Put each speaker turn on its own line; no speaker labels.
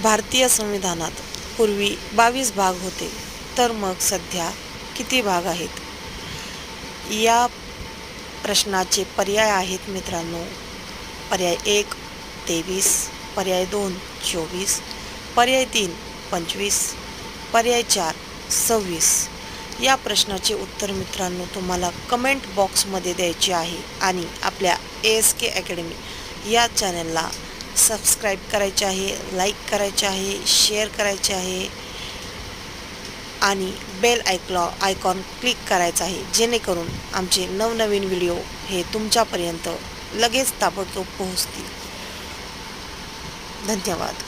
भारतीय संविधानात पूर्वी 22 भाग होते, तर मग सध्या किती भाग आहेत? या प्रश्नाचे पर्याय आहेत मित्रांनो. पर्याय 1 23, पर्याय 2 24, पर्याय 3 25, पर्याय 4 26. या प्रश्नाचे उत्तर मित्रांनो तुम्हाला कमेंट बॉक्समध्ये द्यायचे आहे आणि आपल्या ASK अकॅडमी या चॅनलला सबस्क्राईब करायचे आहे, लाईक करायचे आहे, शेअर करायचे आहे आणि बेल आयकॉन क्लिक करायचा आहे, जेणेकरून आमचे नवनवीन व्हिडिओ हे तुमच्यापर्यंत लगेच ताबडतोब पोहोचतील. धन्यवाद.